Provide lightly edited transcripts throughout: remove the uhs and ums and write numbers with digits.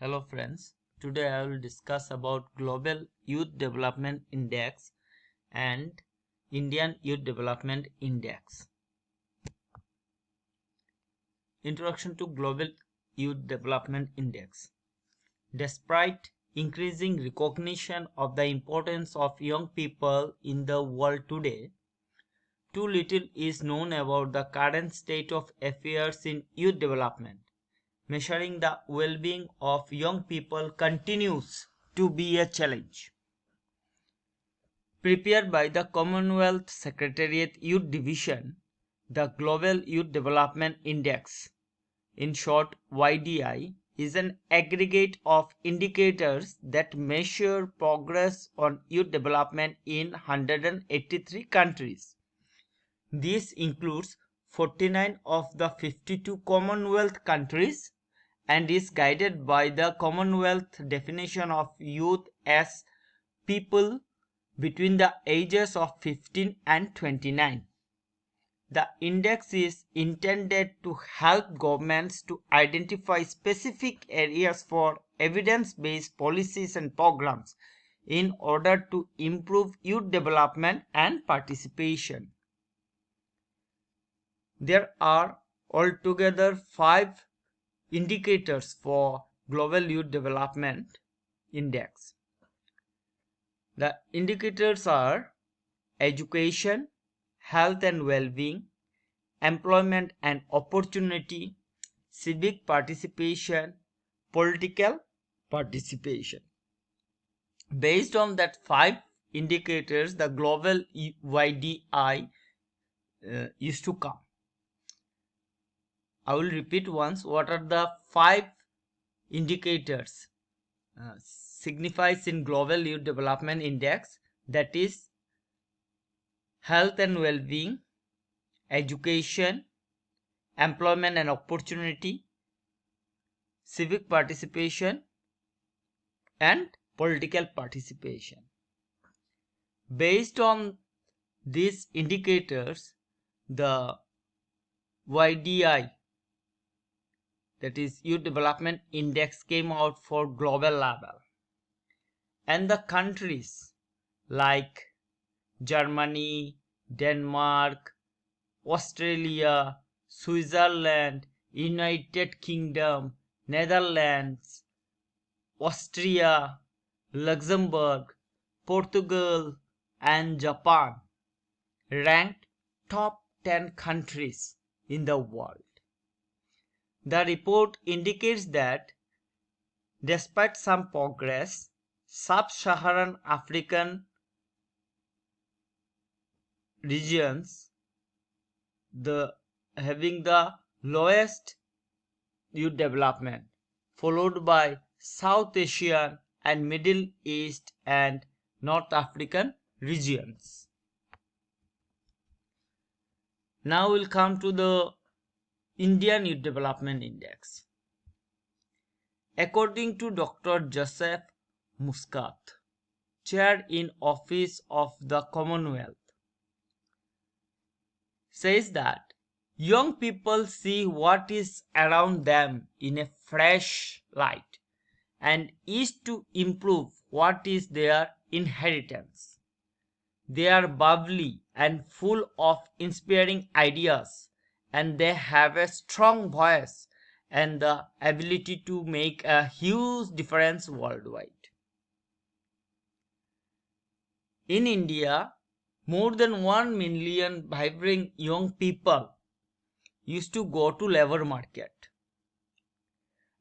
Hello friends, today I will discuss about Global Youth Development Index and Indian Youth Development Index. Introduction to Global Youth Development Index. Despite increasing recognition of the importance of young people in the world today, too little is known about the current state of affairs in youth development. Measuring the well-being of young people continues to be a challenge. Prepared by the Commonwealth Secretariat Youth Division, the Global Youth Development Index, in short YDI, is an aggregate of indicators that measure progress on youth development in 183 countries. This includes 49 of the 52 Commonwealth countries and is guided by the Commonwealth definition of youth as people between the ages of 15 and 29. The index is intended to help governments to identify specific areas for evidence-based policies and programs in order to improve youth development and participation. There are altogether 5 indicators for Global Youth Development Index. The indicators are education, health and well-being, employment and opportunity, civic participation, political participation. Based on that 5 indicators, the global YDI is to come. I will repeat once what are the 5 indicators signifies in Global Youth Development Index, that is health and well-being, education, employment and opportunity, civic participation and political participation. Based on these indicators, the YDI, that is Youth Development Index, came out for global level, and the countries like Germany, Denmark, Australia, Switzerland, United Kingdom, Netherlands, Austria, Luxembourg, Portugal and Japan ranked top 10 countries in the world. The report indicates that despite some progress, sub-Saharan African regions having the lowest youth development, followed by South Asian and Middle East and North African regions. Now we'll come to the Indian Youth Development Index. According to Dr. Joseph Muscat, Chair in Office of the Commonwealth, says that young people see what is around them in a fresh light and is to improve what is their inheritance. They are bubbly and full of inspiring ideas, and they have a strong voice and the ability to make a huge difference worldwide. In India, more than 1 million vibrant young people used to go to labor market,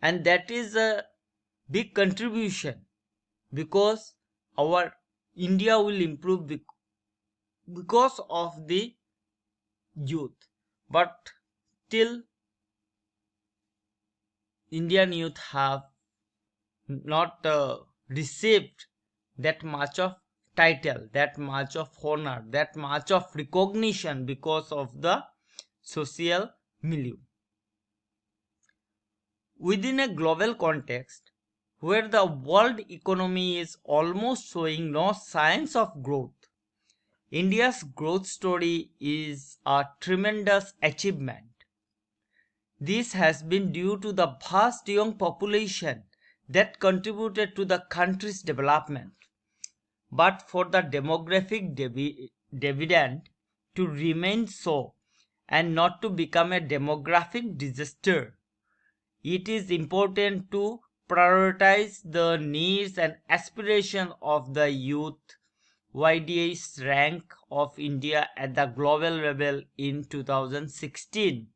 and that is a big contribution because our India will improve because of the youth. But till Indian youth have not received that much of title, that much of honor, that much of recognition because of the social milieu. Within a global context, where the world economy is almost showing no signs of growth, India's growth story is a tremendous achievement. This has been due to the vast young population that contributed to the country's development. But for the demographic dividend to remain so and not to become a demographic disaster, it is important to prioritize the needs and aspirations of the youth. YDI's rank of India at the global level in 2016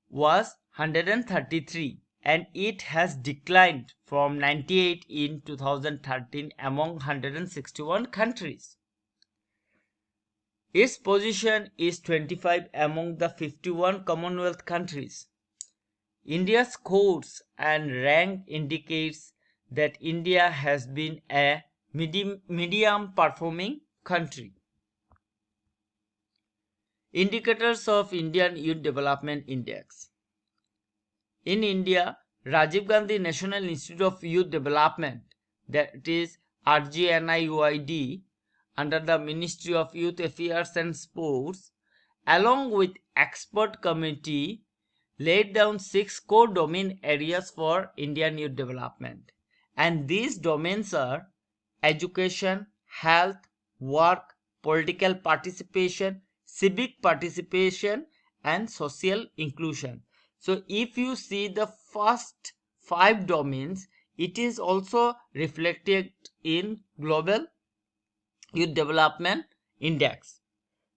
was 133, and it has declined from 98 in 2013 among 161 countries. Its position is 25 among the 51 Commonwealth countries. India's scores and rank indicates that India has been a medium performing country. Indicators of Indian Youth Development Index. In India, Rajiv Gandhi National Institute of Youth Development, that is RGNIUID, under the Ministry of Youth Affairs and Sports, along with expert committee, laid down 6 core domain areas for Indian youth development. And these domains are education, health, work, political participation, civic participation, and social inclusion. So if you see the first 5 domains, it is also reflected in Global Youth Development Index.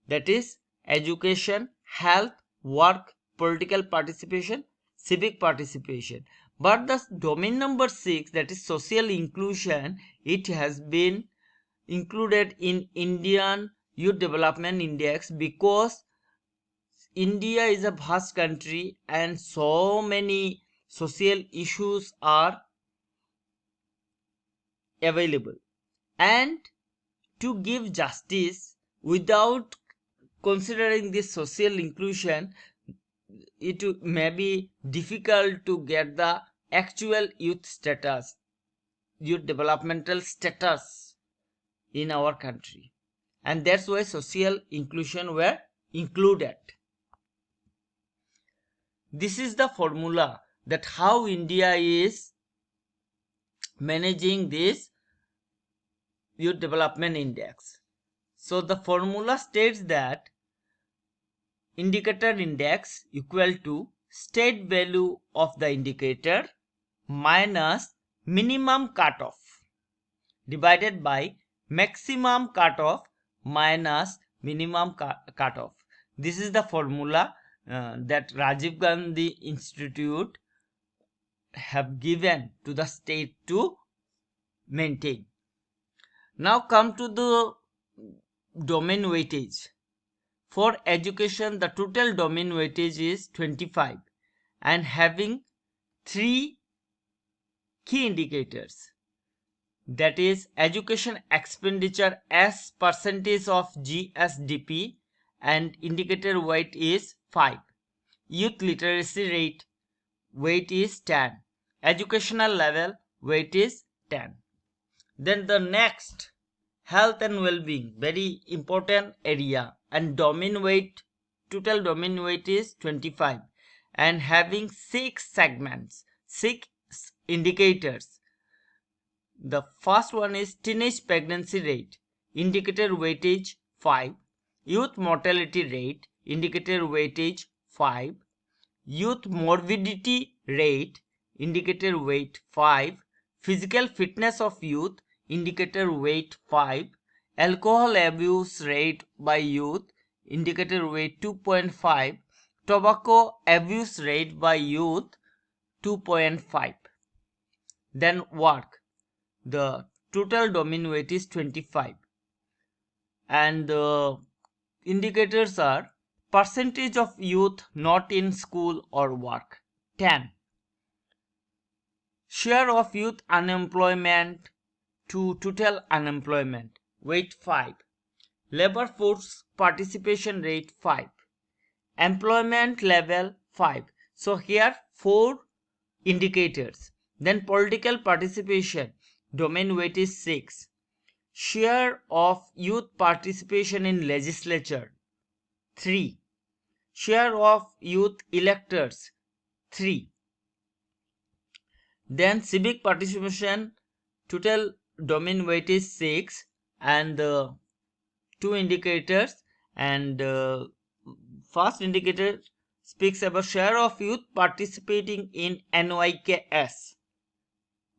That is education, health, work, political participation, civic participation. But the domain number 6, that is social inclusion, it has been included in Indian Youth Development Index because India is a vast country and so many social issues are available. And to give justice without considering this social inclusion, it may be difficult to get the actual youth status, youth developmental status in our country. And that's why social inclusion were included. This is the formula that how India is managing this youth development index. So the formula states that indicator index equal to state value of the indicator minus minimum cutoff divided by maximum cutoff minus minimum cutoff. This is the formula that Rajiv Gandhi Institute have given to the state to maintain. Now come to the domain weightage. For education, the total domain weightage is 25 and having 3 key indicators. That is education expenditure as percentage of GSDP, and indicator weight is 5. Youth literacy rate weight is 10. Educational level weight is 10. Then the next, health and well-being, very important area, and domain weight, total domain weight is 25 and having 6 segments, 6 indicators. The first one is teenage pregnancy rate, indicator weightage 5. Youth mortality rate, indicator weightage 5. Youth morbidity rate, indicator weight 5. Physical fitness of youth, indicator weight 5. Alcohol abuse rate by youth, indicator weight 2.5. Tobacco abuse rate by youth 2.5. Then work, the total domain weight is 25 and the indicators are percentage of youth not in school or work 10. Share of youth unemployment to total unemployment weight 5. Labor force participation rate 5. Employment level 5. So here 4 indicators. Then political participation domain weight is 6. Share of youth participation in legislature 3. Share of youth electors 3. Then civic participation, total domain weight is 6, and the two indicators, and first indicator speaks about share of youth participating in NYKS.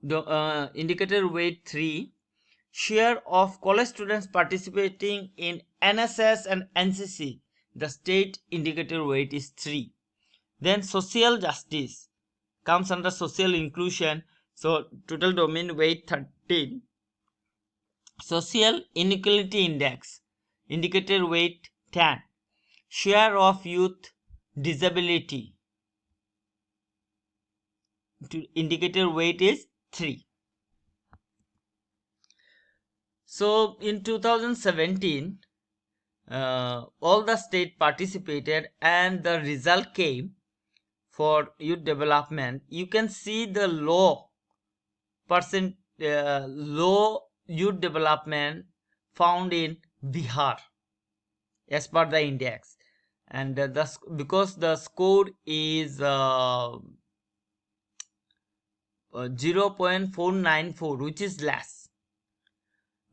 The indicator weight 3, share of college students participating in NSS and NCC. The state indicator weight is 3. Then social justice comes under social inclusion. So total domain weight 13. Social inequality index, indicator weight 10. Share of youth disability, indicator weight is 3. So in 2017, all the state participated and the result came for youth development. You can see the low youth development found in Bihar as per the index, and because the score is 0.494, which is less.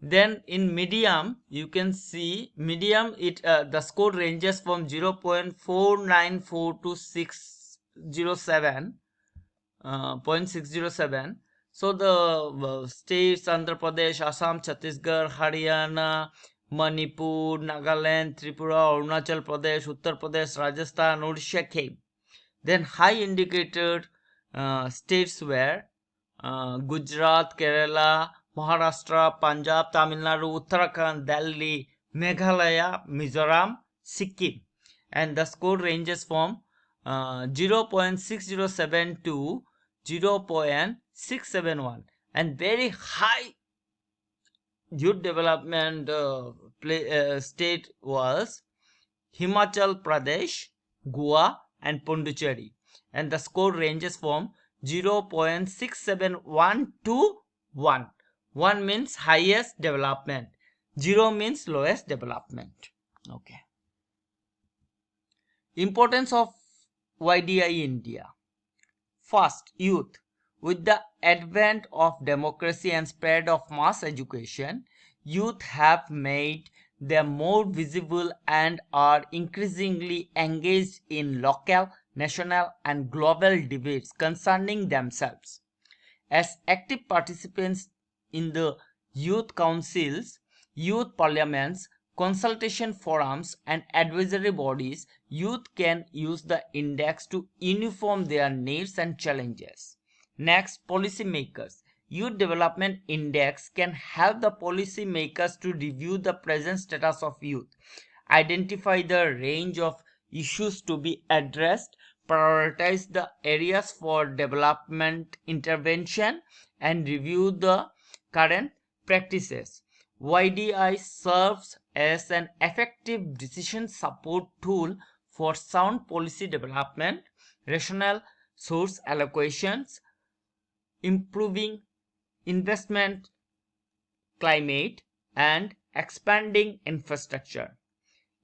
Then in medium, you can see medium, the score ranges from 0.494 to 607, 0.607. So the states Andhra Pradesh, Assam, Chhattisgarh, Haryana, Manipur, Nagaland, Tripura, Arunachal Pradesh, Uttar Pradesh, Rajasthan, Odisha came. Then high indicator states were Gujarat, Kerala, Maharashtra, Punjab, Tamil Nadu, Uttarakhand, Delhi, Meghalaya, Mizoram, Sikkim, and the score ranges from 0.607 to 0.671, and very high youth development state was Himachal Pradesh, Goa, and Pondicherry, and the score ranges from 0.671 to 1. 1 means highest development, 0 means lowest development. Okay. Importance of YDI India. First, youth. With the advent of democracy and spread of mass education, youth have made them more visible and are increasingly engaged in local, national, and global debates concerning themselves. As active participants in the youth councils, youth parliaments, consultation forums, and advisory bodies, youth can use the index to inform their needs and challenges. Next, policy makers. Youth Development Index can help the policy makers to review the present status of youth, identify the range of issues to be addressed, prioritize the areas for development intervention, and review the current practices. YDI serves as an effective decision support tool for sound policy development, rational source allocations, improving investment climate, and expanding infrastructure.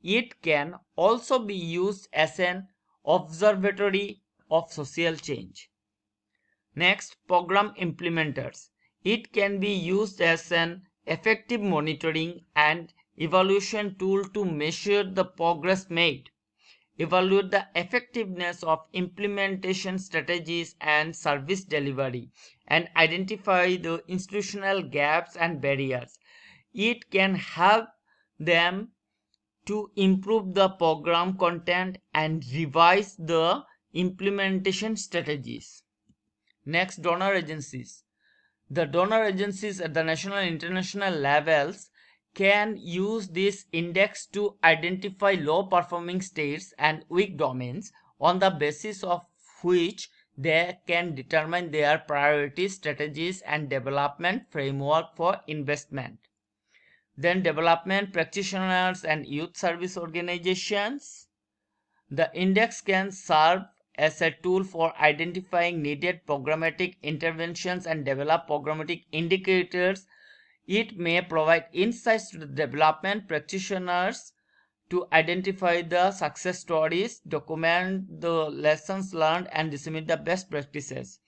It can also be used as an observatory of social change. Next, program implementers. It can be used as an effective monitoring and evaluation tool to measure the progress made, evaluate the effectiveness of implementation strategies and service delivery, and identify the institutional gaps and barriers. It can help them to improve the program content and revise the implementation strategies. Next, donor agencies. The donor agencies at the national and international levels can use this index to identify low performing states and weak domains, on the basis of which they can determine their priorities, strategies, and development framework for investment. Then development practitioners and youth service organizations. The index can serve as a tool for identifying needed programmatic interventions and develop programmatic indicators. It may provide insights to the development practitioners to identify the success stories, document the lessons learned, and disseminate the best practices.